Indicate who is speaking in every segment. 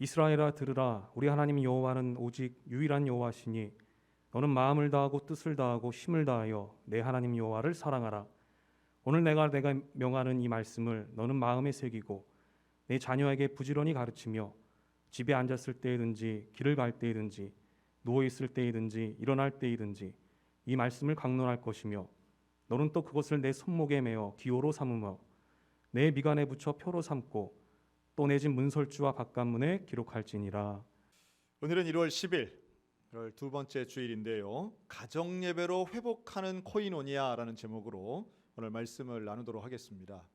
Speaker 1: 이스라엘아 들으라. 우리 하나님 여호와는 오직 유일한 여호와시니 너는 마음을 다하고 뜻을 다하고 힘을 다하여 내 하나님 여호와를 사랑하라. 오늘 내가 명하는 이 말씀을 너는 마음에 새기고 내 자녀에게 부지런히 가르치며 집에 앉았을 때이든지 길을 갈 때이든지 누워 있을 때이든지 일어날 때이든지 이 말씀을 강론할 것이며 너는 또 그것을 내 손목에 메어 기호로 삼으며 내 미간에 붙여 표로 삼고 또 내 집 문설주와 바깥문에 기록할지니라.
Speaker 2: 오늘은 1월 10일 두 번째 주일인데요. 가정예배로 회복하는 코이노니아라는 제목으로 오늘 말씀을 나누도록 하겠습니다.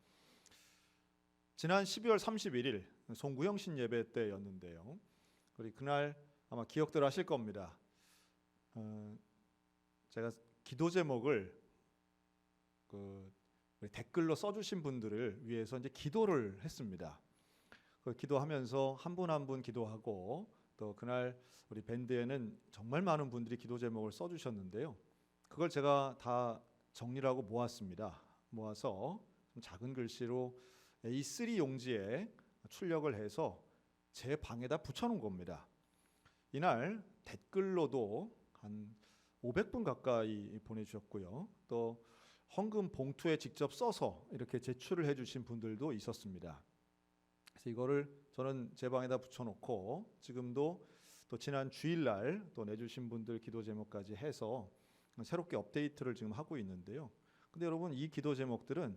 Speaker 2: 지난 12월 31일 송구영신 예배 때였는데요. 우리 그날 아마 기억들 하실 겁니다. 제가 기도 제목을 우리 댓글로 써주신 분들을 위해서 이제 기도를 했습니다. 기도하면서 한 분 한 분 기도하고 또 그날 우리 밴드에는 정말 많은 분들이 기도 제목을 써주셨는데요. 그걸 제가 다 정리를 하고 모았습니다. 모아서 좀 작은 글씨로 A3 용지에 출력을 해서 제 방에다 붙여놓은 겁니다. 이날 댓글로도 한 500분 가까이 보내주셨고요. 또 헌금 봉투에 직접 써서 이렇게 제출을 해주신 분들도 있었습니다. 그래서 이거를 저는 제 방에다 붙여놓고 지금도 또 지난 주일날 또 내주신 분들 기도 제목까지 해서 새롭게 업데이트를 지금 하고 있는데요. 근데 여러분 이 기도 제목들은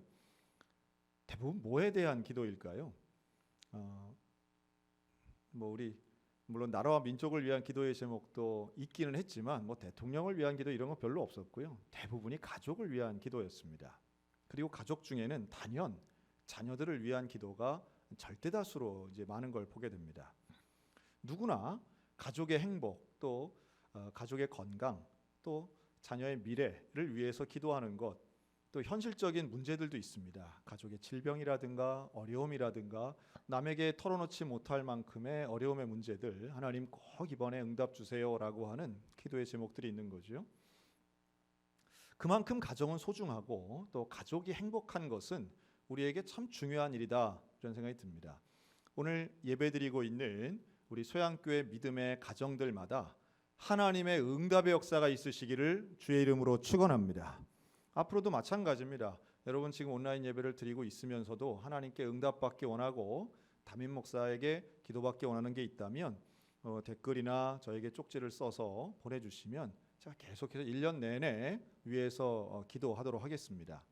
Speaker 2: 대부분 뭐에 대한 기도일까요? 우리 물론 나라와 민족을 위한 기도의 제목도 있기는 했지만 대통령을 위한 기도 이런 거 별로 없었고요. 대부분이 가족을 위한 기도였습니다. 그리고 가족 중에는 단연 자녀들을 위한 기도가 절대 다수로 이제 많은 걸 보게 됩니다. 누구나 가족의 행복, 또 가족의 건강, 또 자녀의 미래를 위해서 기도하는 것, 또 현실적인 문제들도 있습니다. 가족의 질병이라든가 어려움이라든가 남에게 털어놓지 못할 만큼의 어려움의 문제들, 하나님 꼭 이번에 응답 주세요라고 하는 기도의 제목들이 있는 거죠. 그만큼 가정은 소중하고 또 가족이 행복한 것은 우리에게 참 중요한 일이다, 이런 생각이 듭니다. 오늘 예배드리고 있는 우리 소양교회 믿음의 가정들마다 하나님의 응답의 역사가 있으시기를 주의 이름으로 축원합니다. 앞으로도 마찬가지입니다. 여러분 지금 온라인 예배를 드리고 있으면서도 하나님께 응답받기 원하고 담임 목사에게 기도받기 원하는 게 있다면 댓글이나 저에게 쪽지를 써서 보내주시면 제가 계속해서 1년 내내 위해서 기도하도록 하겠습니다.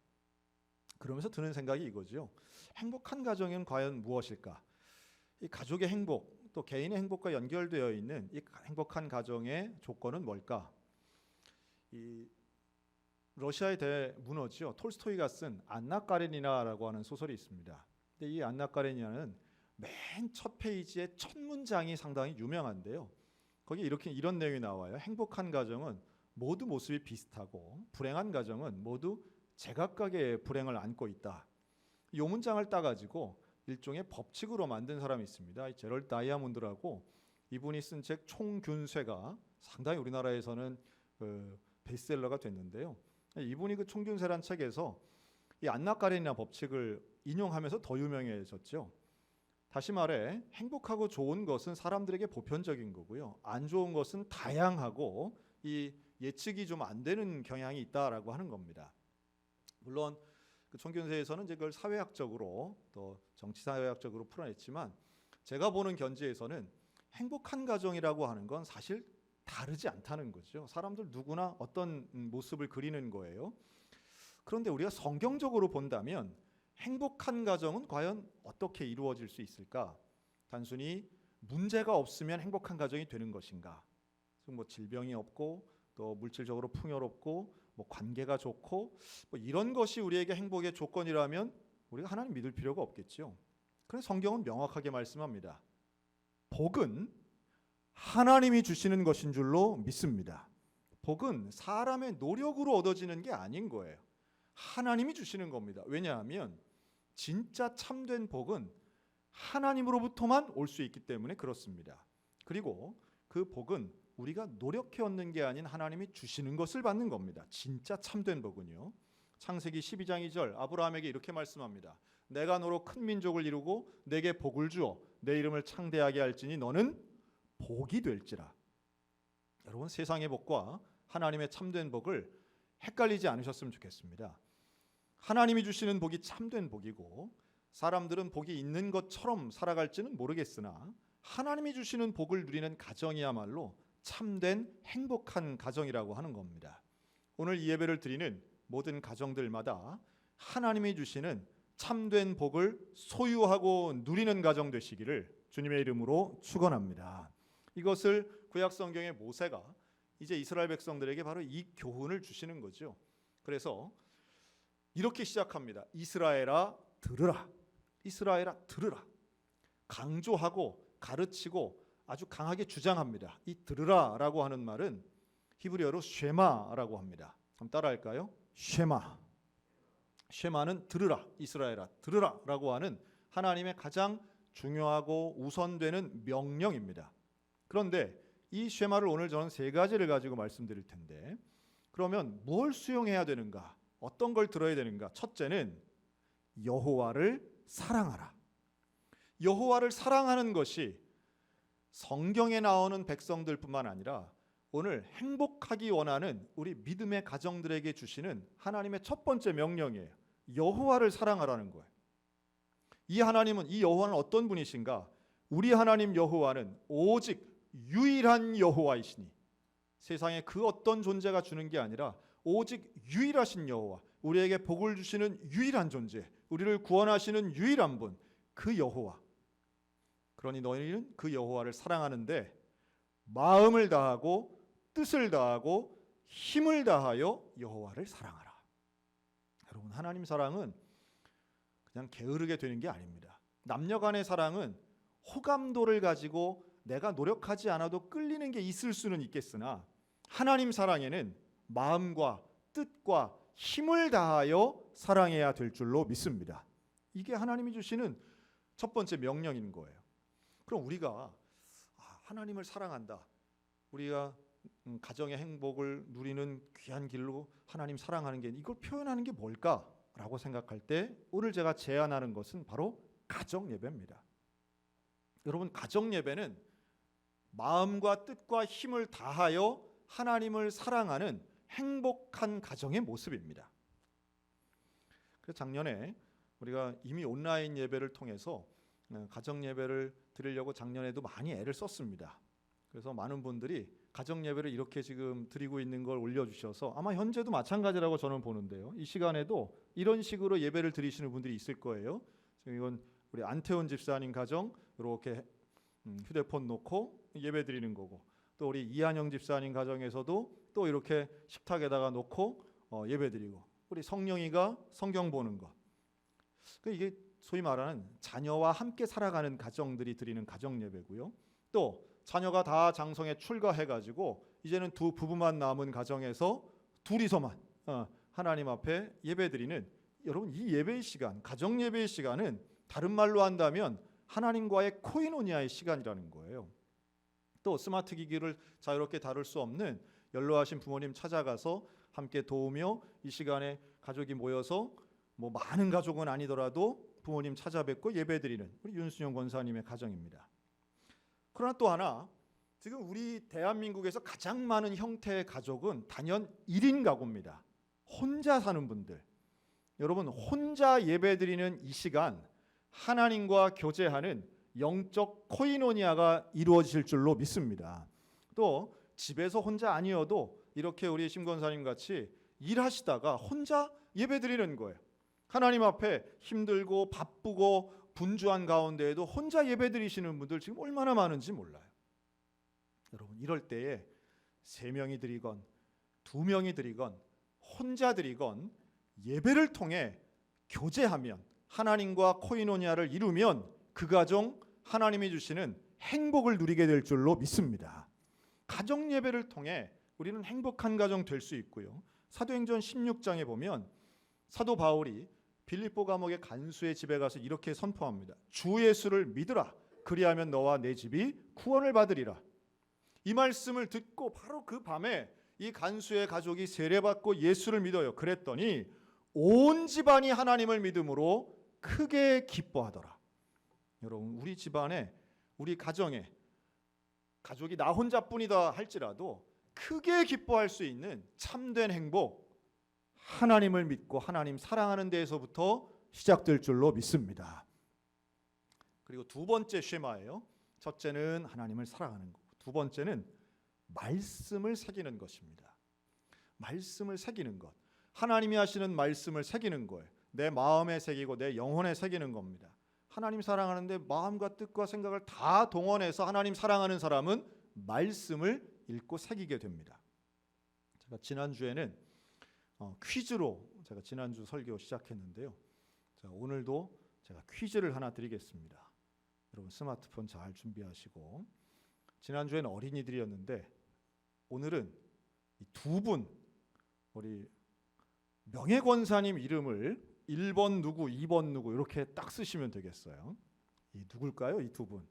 Speaker 2: 그러면서 드는 생각이 이거죠. 행복한 가정은 과연 무엇일까? 이 가족의 행복, 또 개인의 행복과 연결되어 있는 이 행복한 가정의 조건은 뭘까? 이 러시아의 대문호죠. 톨스토이가 쓴 안나 까레니나라고 하는 소설이 있습니다. 근데 이 안나 까레니나는 맨 첫 페이지의 첫 문장이 상당히 유명한데요. 거기 이런 내용이 나와요. 행복한 가정은 모두 모습이 비슷하고 불행한 가정은 모두 제각각의 불행을 안고 있다. 이 문장을 따가지고 일종의 법칙으로 만든 사람이 있습니다. 제럴 다이아몬드라고 이분이 쓴 책 총균쇠가 상당히 우리나라에서는 베스트셀러가 됐는데요. 이분이 그 총균쇠란 책에서 이 안나 까레니나 법칙을 인용하면서 더 유명해졌죠. 다시 말해 행복하고 좋은 것은 사람들에게 보편적인 거고요. 안 좋은 것은 다양하고 이 예측이 좀 안 되는 경향이 있다라고 하는 겁니다. 물론 그 총균세에서는 이제 그걸 사회학적으로 또 정치사회학적으로 풀어냈지만 제가 보는 견지에서는 행복한 가정이라고 하는 건 사실 다르지 않다는 거죠. 사람들 누구나 어떤 모습을 그리는 거예요. 그런데 우리가 성경적으로 본다면 행복한 가정은 과연 어떻게 이루어질 수 있을까? 단순히 문제가 없으면 행복한 가정이 되는 것인가? 질병이 없고 또 물질적으로 풍요롭고 관계가 좋고 이런 것이 우리에게 행복의 조건이라면 우리가 하나님 믿을 필요가 없겠죠. 그래서 성경은 명확하게 말씀합니다. 복은 하나님이 주시는 것인 줄로 믿습니다. 복은 사람의 노력으로 얻어지는 게 아닌 거예요. 하나님이 주시는 겁니다. 왜냐하면 진짜 참된 복은 하나님으로부터만 올 수 있기 때문에 그렇습니다. 그리고 그 복은 우리가 노력해 얻는 게 아닌 하나님이 주시는 것을 받는 겁니다. 진짜 참된 복은요. 창세기 12장 2절 아브라함에게 이렇게 말씀합니다. 내가 너로 큰 민족을 이루고 내게 복을 주어 내 이름을 창대하게 할지니 너는 복이 될지라. 여러분, 세상의 복과 하나님의 참된 복을 헷갈리지 않으셨으면 좋겠습니다. 하나님이 주시는 복이 참된 복이고 사람들은 복이 있는 것처럼 살아갈지는 모르겠으나 하나님이 주시는 복을 누리는 가정이야말로 참된 행복한 가정이라고 하는 겁니다. 오늘 이 예배를 드리는 모든 가정들마다 하나님이 주시는 참된 복을 소유하고 누리는 가정 되시기를 주님의 이름으로 축원합니다. 이것을 구약 성경의 모세가 이제 이스라엘 백성들에게 바로 이 교훈을 주시는 거죠. 그래서 이렇게 시작합니다. 이스라엘아 들으라. 이스라엘아 들으라. 강조하고 가르치고 아주 강하게 주장합니다. 이 들으라라고 하는 말은 히브리어로 쉐마라고 합니다. 한번 따라할까요? 쉐마. 쉐마는 들으라. 이스라엘아 들으라라고 하는 하나님의 가장 중요하고 우선되는 명령입니다. 그런데 이 쉐마를 오늘 저는 세 가지를 가지고 말씀드릴 텐데, 그러면 뭘 수용해야 되는가? 어떤 걸 들어야 되는가? 첫째는 여호와를 사랑하라. 여호와를 사랑하는 것이 성경에 나오는 백성들뿐만 아니라 오늘 행복하기 원하는 우리 믿음의 가정들에게 주시는 하나님의 첫 번째 명령이에요. 여호와를 사랑하라는 거예요. 이 하나님은, 이 여호와는 어떤 분이신가? 우리 하나님 여호와는 오직 유일한 여호와이시니, 세상에 그 어떤 존재가 주는 게 아니라 오직 유일하신 여호와, 우리에게 복을 주시는 유일한 존재, 우리를 구원하시는 유일한 분, 그 여호와. 그러니 너희는 그 여호와를 사랑하는데 마음을 다하고 뜻을 다하고 힘을 다하여 여호와를 사랑하라. 여러분, 하나님 사랑은 그냥 게으르게 되는 게 아닙니다. 남녀 간의 사랑은 호감도를 가지고 내가 노력하지 않아도 끌리는 게 있을 수는 있겠으나 하나님 사랑에는 마음과 뜻과 힘을 다하여 사랑해야 될 줄로 믿습니다. 이게 하나님이 주시는 첫 번째 명령인 거예요. 그럼 우리가 하나님을 사랑한다, 우리가 가정의 행복을 누리는 귀한 길로 하나님 사랑하는 게, 이걸 표현하는 게 뭘까라고 생각할 때 오늘 제가 제안하는 것은 바로 가정 예배입니다. 여러분, 가정 예배는 마음과 뜻과 힘을 다하여 하나님을 사랑하는 행복한 가정의 모습입니다. 그래서 작년에 우리가 이미 온라인 예배를 통해서 가정 예배를 드리려고 작년에도 많이 애를 썼습니다. 그래서 많은 분들이 가정 예배를 이렇게 지금 드리고 있는 걸 올려주셔서 아마 현재도 마찬가지라고 저는 보는데요. 이 시간에도 이런 식으로 예배를 드리시는 분들이 있을 거예요. 지금 이건 우리 안태훈 집사님 가정 이렇게 휴대폰 놓고 예배 드리는 거고, 또 우리 이한영 집사님 가정에서도 또 이렇게 식탁에다가 놓고 예배 드리고, 우리 성령이가 성경 보는 것. 이게 소위 말하는 자녀와 함께 살아가는 가정들이 드리는 가정 예배고요. 또 자녀가 다 장성에 출가해가지고 이제는 두 부부만 남은 가정에서 둘이서만 하나님 앞에 예배드리는, 여러분, 이 예배의 시간, 가정 예배의 시간은 다른 말로 한다면 하나님과의 코이노니아의 시간이라는 거예요. 또 스마트 기기를 자유롭게 다룰 수 없는 연로하신 부모님 찾아가서 함께 도우며 이 시간에 가족이 모여서 뭐 많은 가족은 아니더라도 부모님 찾아뵙고 예배드리는 우리 윤순영 권사님의 가정입니다. 그러나 또 하나, 지금 우리 대한민국에서 가장 많은 형태의 가족은 단연 1인 가구입니다. 혼자 사는 분들. 여러분, 혼자 예배드리는 이 시간 하나님과 교제하는 영적 코이노니아가 이루어질 줄로 믿습니다. 또 집에서 혼자 아니어도 이렇게 우리 심권사님 같이 일하시다가 혼자 예배드리는 거예요. 하나님 앞에 힘들고 바쁘고 분주한 가운데에도 혼자 예배드리시는 분들 지금 얼마나 많은지 몰라요. 여러분, 이럴 때에 3명이 드리건 2명이 드리건 혼자 드리건 예배를 통해 교제하면, 하나님과 코이노니아를 이루면 그 가정 하나님이 주시는 행복을 누리게 될 줄로 믿습니다. 가정 예배를 통해 우리는 행복한 가정 될 수 있고요. 사도행전 16장에 보면 사도 바울이 빌립보 감옥의 간수의 집에 가서 이렇게 선포합니다. 주 예수를 믿으라. 그리하면 너와 내 집이 구원을 받으리라. 이 말씀을 듣고 바로 그 밤에 이 간수의 가족이 세례받고 예수를 믿어요. 그랬더니 온 집안이 하나님을 믿음으로 크게 기뻐하더라. 여러분, 우리 집안에, 우리 가정에, 가족이 나 혼자뿐이다 할지라도 크게 기뻐할 수 있는 참된 행복, 하나님을 믿고 하나님 사랑하는 데에서부터 시작될 줄로 믿습니다. 그리고 두 번째 쉐마예요. 첫째는 하나님을 사랑하는 거고, 두 번째는 말씀을 새기는 것입니다. 말씀을 새기는 것, 하나님이 하시는 말씀을 새기는 거예요. 내 마음에 새기고 내 영혼에 새기는 겁니다. 하나님 사랑하는데 마음과 뜻과 생각을 다 동원해서 하나님 사랑하는 사람은 말씀을 읽고 새기게 됩니다. 제가 지난주에는 퀴즈로 제가 지난주 설교 시작했는데요. 자, 오늘도 제가 퀴즈를 하나 드리겠습니다. 여러분 스마트폰 잘 준비하시고, 지난주에는 어린이들이었는데 오늘은 이 두 분, 우리 명예권사님 이름을 1번 누구, 2번 누구 이렇게 딱 쓰시면 되겠어요. 이 누굴까요? 이 두 분.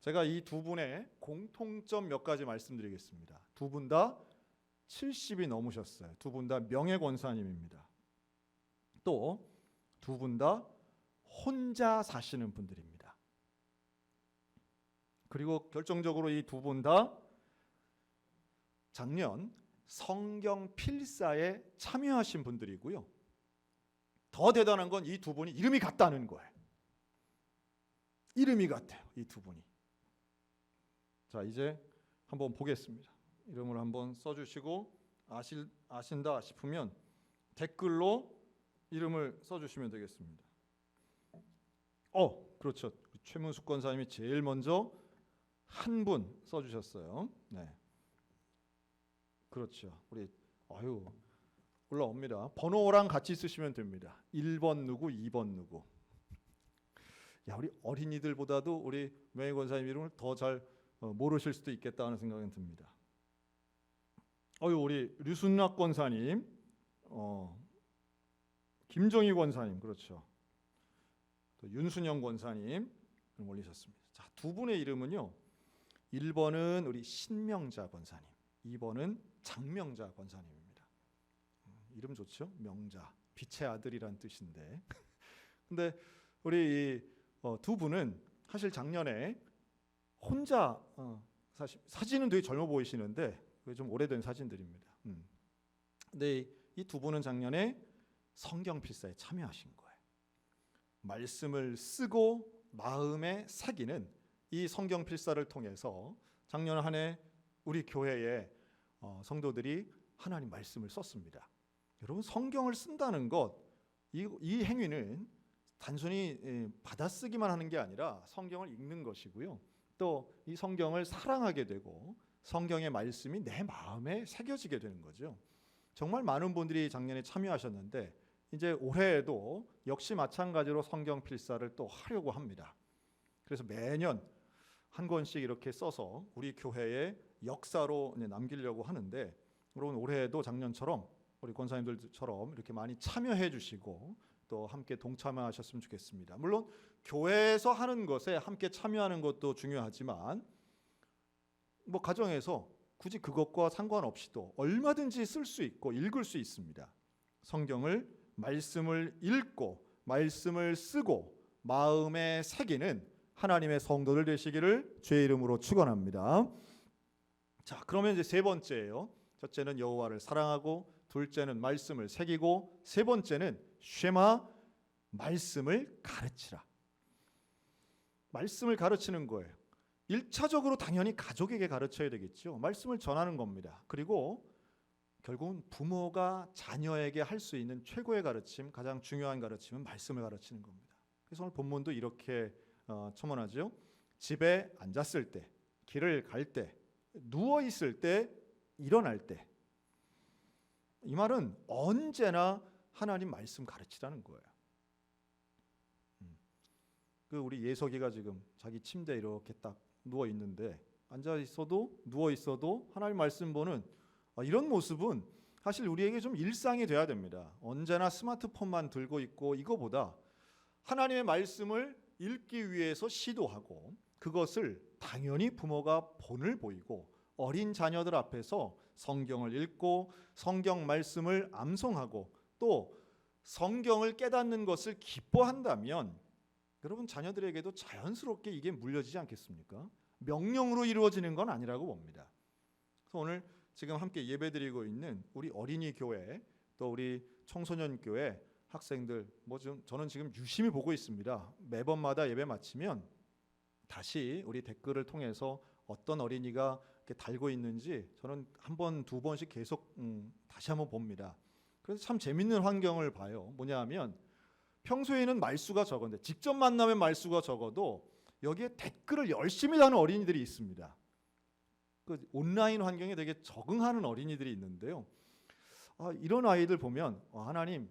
Speaker 2: 제가 이 두 분의 공통점 몇 가지 말씀드리겠습니다. 두 분 다 70이 넘으셨어요. 두 분 다 명예권사님입니다. 또 두 분 다 혼자 사시는 분들입니다. 그리고 결정적으로 이 두 분 다 작년 성경 필사에 참여하신 분들이고요. 더 대단한 건 이 두 분이 이름이 같다는 거예요. 이름이 같아요, 이 두 분이. 자, 이제 한번 보겠습니다. 이름을 한번 써주시고 아신다 싶으면 댓글로 이름을 써주시면 되겠습니다. 그렇죠. 최문숙 권사님이 제일 먼저 한 분 써주셨어요. 네, 그렇죠. 우리 올라옵니다. 번호랑 같이 쓰시면 됩니다. 1번 누구, 2번 누구. 야, 우리 어린이들보다도 우리 명예 권사님 이름을 더 잘 모르실 수도 있겠다 하는 생각이 듭니다. 우리 류순락 권사님, 김정희 권사님, 그렇죠. 또 윤순영 권사님 올리셨습니다. 자, 두 분의 이름은요. 1번은 우리 신명자 권사님, 2번은 장명자 권사님입니다. 이름 좋죠? 명자, 빛의 아들이란 뜻인데. 근데 우리 두 분은 사실 작년에 혼자 사진은 되게 젊어 보이시는데 좀 오래된 사진들입니다. 근데 이 두 분은 작년에 성경 필사에 참여하신 거예요. 말씀을 쓰고 마음에 새기는 이 성경 필사를 통해서 작년 한 해 우리 교회에 성도들이 하나님 말씀을 썼습니다. 여러분, 성경을 쓴다는 것, 이 행위는 단순히 받아쓰기만 하는 게 아니라 성경을 읽는 것이고요. 또 이 성경을 사랑하게 되고 성경의 말씀이 내 마음에 새겨지게 되는 거죠. 정말 많은 분들이 작년에 참여하셨는데 이제 올해에도 역시 마찬가지로 성경 필사를 또 하려고 합니다. 그래서 매년 한 권씩 이렇게 써서 우리 교회의 역사로 남기려고 하는데, 여러분 올해에도 작년처럼 우리 권사님들처럼 이렇게 많이 참여해 주시고 또 함께 동참하셨으면 좋겠습니다. 물론 교회에서 하는 것에 함께 참여하는 것도 중요하지만 가정에서 굳이 그것과 상관없이도 얼마든지 쓸 수 있고 읽을 수 있습니다. 성경을, 말씀을 읽고 말씀을 쓰고 마음에 새기는 하나님의 성도들 되시기를 주의 이름으로 축원합니다. 자, 그러면 이제 세 번째예요. 첫째는 여호와를 사랑하고, 둘째는 말씀을 새기고, 세 번째는 쉐마, 말씀을 가르치라. 말씀을 가르치는 거예요. 1차적으로 당연히 가족에게 가르쳐야 되겠죠. 말씀을 전하는 겁니다. 그리고 결국은 부모가 자녀에게 할 수 있는 최고의 가르침, 가장 중요한 가르침은 말씀을 가르치는 겁니다. 그래서 오늘 본문도 이렇게 첨언하죠. 집에 앉았을 때, 길을 갈 때, 누워 있을 때, 일어날 때. 이 말은 언제나 하나님 말씀 가르치라는 거예요. 우리 예석이가 지금 자기 침대에 이렇게 딱 누워 있는데, 앉아 있어도 누워 있어도 하나님 말씀 보는 이런 모습은 사실 우리에게 좀 일상이 돼야 됩니다. 언제나 스마트폰만 들고 있고, 이거보다 하나님의 말씀을 읽기 위해서 시도하고, 그것을 당연히 부모가 본을 보이고 어린 자녀들 앞에서 성경을 읽고 성경 말씀을 암송하고 또 성경을 깨닫는 것을 기뻐한다면 여러분 자녀들에게도 자연스럽게 이게 물려지지 않겠습니까? 명령으로 이루어지는 건 아니라고 봅니다. 그래서 오늘 지금 함께 예배드리고 있는 우리 어린이 교회 또 우리 청소년 교회 학생들 저는 지금 유심히 보고 있습니다. 매번마다 예배 마치면 다시 우리 댓글을 통해서 어떤 어린이가 이렇게 달고 있는지 저는 한 번, 두 번씩 계속 다시 한번 봅니다. 그래서 참 재밌는 환경을 봐요. 뭐냐 하면 평소에는 말수가 적은데 직접 만나면 말수가 적어도 여기에 댓글을 열심히 다는 어린이들이 있습니다. 그 온라인 환경에 되게 적응하는 어린이들이 있는데요. 이런 아이들 보면 하나님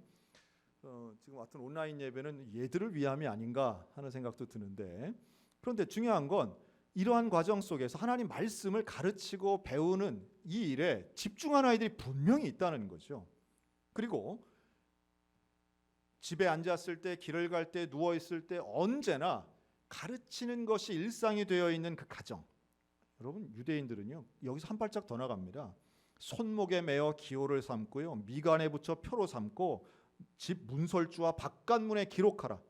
Speaker 2: 지금 같은 온라인 예배는 얘들을 위함이 아닌가 하는 생각도 드는데, 그런데 중요한 건 이러한 과정 속에서 하나님 말씀을 가르치고 배우는 이 일에 집중하는 아이들이 분명히 있다는 거죠. 그리고 집에 앉았을 때, 길을 갈 때, 누워 있을 때 언제나 가르치는 것이 일상이 되어 있는 그 가정. 여러분 유대인들은요 여기서 한 발짝 더 나갑니다. 손목에 매어 기호를 삼고요, 미간에 붙여 표로 삼고 집 문설주와 바깥문에 기록하라.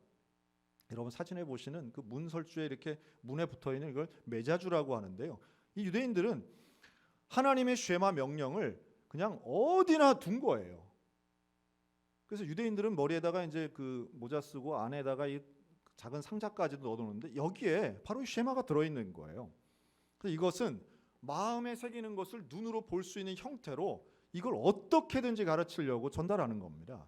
Speaker 2: 여러분 사진에 보시는 그 문설주에 이렇게 문에 붙어 있는 이걸 매자주라고 하는데요. 이 유대인들은 하나님의 쉐마 명령을 그냥 어디나 둔 거예요. 그래서 유대인들은 머리에다가 이제 그 모자 쓰고 안에다가 이 작은 상자까지도 넣어놓는데 여기에 바로 이 쉐마가 들어있는 거예요. 그래서 이것은 마음에 새기는 것을 눈으로 볼 수 있는 형태로 이걸 어떻게든지 가르치려고 전달하는 겁니다.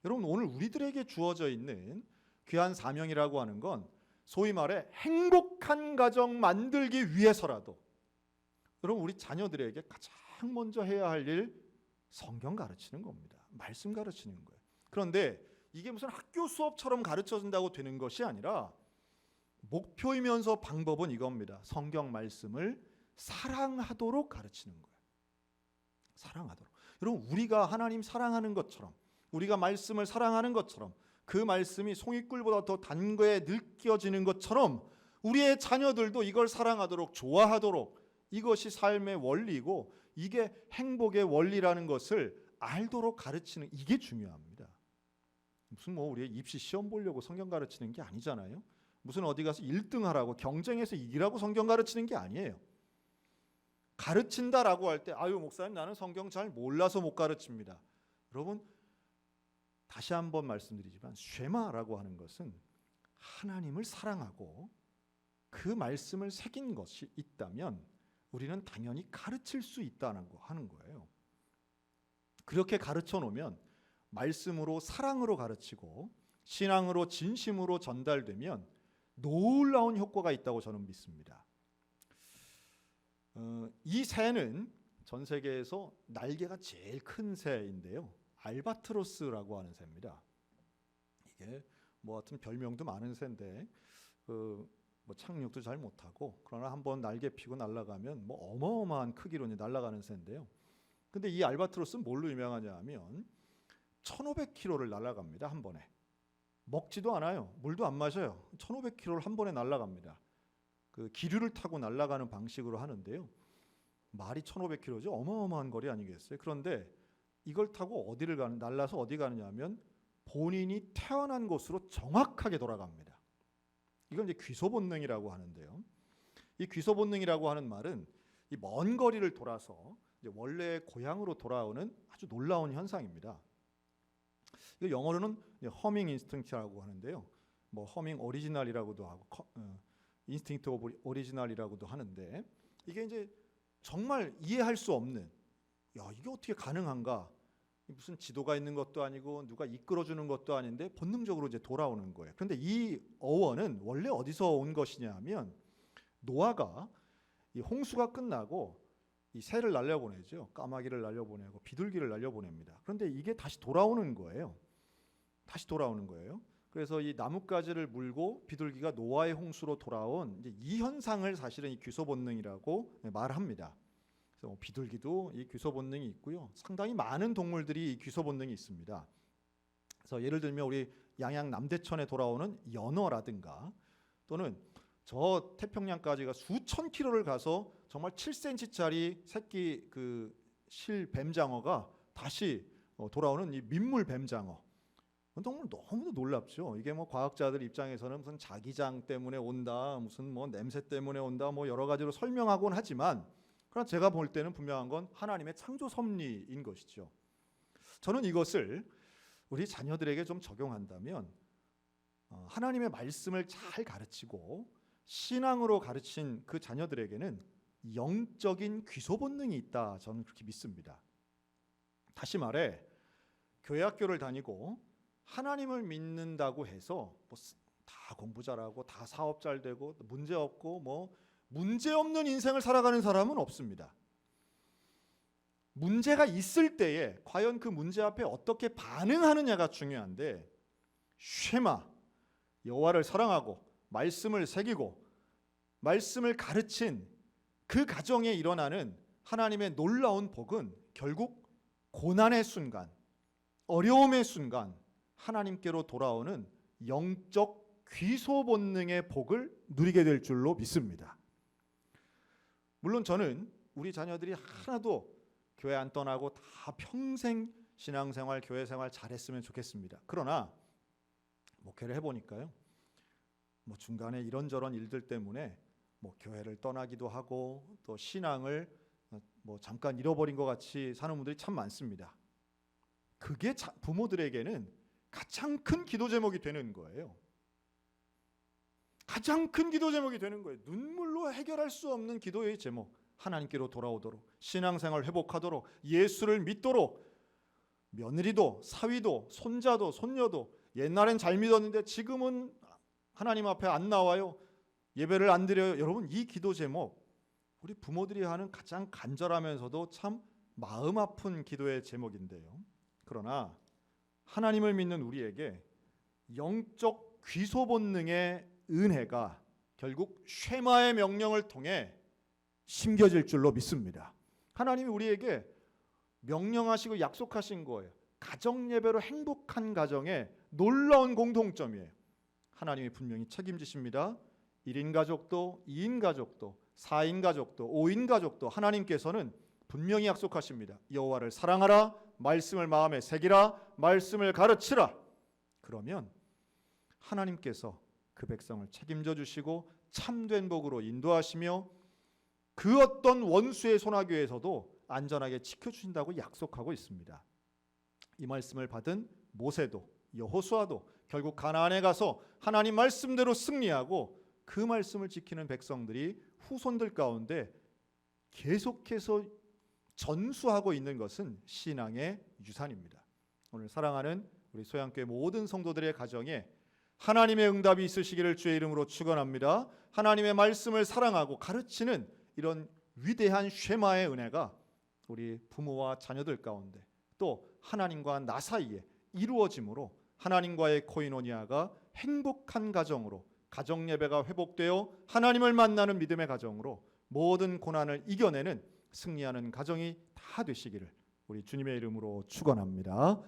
Speaker 2: 여러분 오늘 우리들에게 주어져 있는 귀한 사명이라고 하는 건 소위 말해 행복한 가정 만들기 위해서라도 여러분 우리 자녀들에게 가장 먼저 해야 할 일 성경 가르치는 겁니다. 말씀 가르치는 거예요. 그런데 이게 무슨 학교 수업처럼 가르쳐준다고 되는 것이 아니라 목표이면서 방법은 이겁니다. 성경 말씀을 사랑하도록 가르치는 거예요. 사랑하도록. 여러분 우리가 하나님 사랑하는 것처럼, 우리가 말씀을 사랑하는 것처럼, 그 말씀이 송이꿀보다 더 단 거에 느껴지는 것처럼 우리의 자녀들도 이걸 사랑하도록, 좋아하도록, 이것이 삶의 원리고 이게 행복의 원리라는 것을 알도록 가르치는, 이게 중요합니다. 무슨 우리의 입시 시험 보려고 성경 가르치는 게 아니잖아요. 무슨 어디 가서 1등 하라고 경쟁해서 이기라고 성경 가르치는 게 아니에요. 가르친다라고 할 때 목사님 나는 성경 잘 몰라서 못 가르칩니다. 여러분 다시 한번 말씀드리지만 쉐마라고 하는 것은 하나님을 사랑하고 그 말씀을 새긴 것이 있다면 우리는 당연히 가르칠 수 있다는 거 하는 거예요. 그렇게 가르쳐 놓으면 말씀으로 사랑으로 가르치고 신앙으로 진심으로 전달되면 놀라운 효과가 있다고 저는 믿습니다. 이 새는 전 세계에서 날개가 제일 큰 새인데요. 알바트로스라고 하는 새입니다. 이게 하여튼 별명도 많은 새인데 착륙도 잘 못하고 그러나 한번 날개 피고 날아가면 어마어마한 크기로 날아가는 새인데요. 근데 이 알바트로스는 뭘로 유명하냐 하면 1500km를 날아갑니다. 한 번에. 먹지도 않아요. 물도 안 마셔요. 1500km를 한 번에 날아갑니다. 그 기류를 타고 날아가는 방식으로 하는데요. 말이 1500km죠. 어마어마한 거리 아니겠어요? 그런데 이걸 타고 날아서 어디 가느냐 하면 본인이 태어난 곳으로 정확하게 돌아갑니다. 이건 이제 귀소 본능이라고 하는데요. 이 귀소 본능이라고 하는 말은 이 먼 거리를 돌아서 이제 원래 고향으로 돌아오는 아주 놀라운 현상입니다. 이거 영어로는 허밍 인스팅트라고 하는데요. 허밍 오리지널이라고도 하고 인스팅트 오브 오리지널이라고도 하는데 이게 이제 정말 이해할 수 없는, 이게 어떻게 가능한가? 무슨 지도가 있는 것도 아니고 누가 이끌어주는 것도 아닌데 본능적으로 이제 돌아오는 거예요. 그런데 이 어원은 원래 어디서 온 것이냐 하면 노아가 이 홍수가 끝나고 이 새를 날려보내죠. 까마귀를 날려보내고 비둘기를 날려보냅니다. 그런데 이게 다시 돌아오는 거예요. 다시 돌아오는 거예요. 그래서 이 나뭇가지를 물고 비둘기가 노아의 홍수로 돌아온 이제 이 현상을 사실은 이 귀소 본능이라고 말합니다. 그래서 비둘기도 이 귀소 본능이 있고요. 상당히 많은 동물들이 이 귀소 본능이 있습니다. 그래서 예를 들면 우리 양양 남대천에 돌아오는 연어라든가 또는 저 태평양까지가 수천 킬로를 가서 정말 7cm짜리 새끼 그 실 뱀장어가 다시 돌아오는 이 민물 뱀장어. 정말 너무도 놀랍죠. 이게 뭐 과학자들 입장에서는 무슨 자기장 때문에 온다, 무슨 뭐 냄새 때문에 온다, 뭐 여러 가지로 설명하곤 하지만, 그러나 제가 볼 때는 분명한 건 하나님의 창조 섭리인 것이죠. 저는 이것을 우리 자녀들에게 좀 적용한다면 하나님의 말씀을 잘 가르치고 신앙으로 가르친 그 자녀들에게는 영적인 귀소 본능이 있다, 저는 그렇게 믿습니다. 다시 말해, 교회 학교를 다니고 하나님을 믿는다고 해서 뭐 다 공부 잘하고 다 사업 잘 되고 문제 없고 뭐 문제 없는 인생을 살아가는 사람은 없습니다. 문제가 있을 때에 과연 그 문제 앞에 어떻게 반응하느냐가 중요한데, 쉐마, 여호와를 사랑하고 말씀을 새기고 말씀을 가르친 그 가정에 일어나는 하나님의 놀라운 복은 결국 고난의 순간, 어려움의 순간 하나님께로 돌아오는 영적 귀소 본능의 복을 누리게 될 줄로 믿습니다. 물론 저는 우리 자녀들이 하나도 교회 안 떠나고 다 평생 신앙생활, 교회생활 잘했으면 좋겠습니다. 그러나 목회를 해보니까요, 뭐 중간에 이런저런 일들 때문에 뭐 교회를 떠나기도 하고 또 신앙을 뭐 잠깐 잃어버린 것 같이 사는 분들이 참 많습니다. 그게 부모들에게는 가장 큰 기도 제목이 되는 거예요. 가장 큰 기도 제목이 되는 거예요. 눈물로 해결할 수 없는 기도의 제목. 하나님께로 돌아오도록, 신앙생활 회복하도록, 예수를 믿도록, 며느리도 사위도 손자도 손녀도 옛날엔 잘 믿었는데 지금은 하나님 앞에 안 나와요, 예배를 안 드려요. 여러분, 이 기도 제목 우리 부모들이 하는 가장 간절하면서도 참 마음 아픈 기도의 제목인데요. 그러나 하나님을 믿는 우리에게 영적 귀소 본능의 은혜가 결국 쉐마의 명령을 통해 심겨질 줄로 믿습니다. 하나님이 우리에게 명령하시고 약속하신 거예요. 가정 예배로 행복한 가정의 놀라운 공통점이에요. 하나님이 분명히 책임지십니다. 1인 가족도 2인 가족도 4인 가족도 5인 가족도 하나님께서는 분명히 약속하십니다. 여호와를 사랑하라, 말씀을 마음에 새기라, 말씀을 가르치라. 그러면 하나님께서 그 백성을 책임져 주시고 참된 복으로 인도하시며 그 어떤 원수의 소나기에서도 안전하게 지켜주신다고 약속하고 있습니다. 이 말씀을 받은 모세도 여호수아도 결국 가나안에 가서 하나님 말씀대로 승리하고 그 말씀을 지키는 백성들이 후손들 가운데 계속해서 전수하고 있는 것은 신앙의 유산입니다. 오늘 사랑하는 우리 소양교회 모든 성도들의 가정에 하나님의 응답이 있으시기를 주의 이름으로 축원합니다. 하나님의 말씀을 사랑하고 가르치는 이런 위대한 쉐마의 은혜가 우리 부모와 자녀들 가운데 또 하나님과 나 사이에 이루어짐으로 하나님과의 코이노니아가 행복한 가정으로, 가정 예배가 회복되어 하나님을 만나는 믿음의 가정으로 모든 고난을 이겨내는 승리하는 가정이 다 되시기를 우리 주님의 이름으로 축원합니다.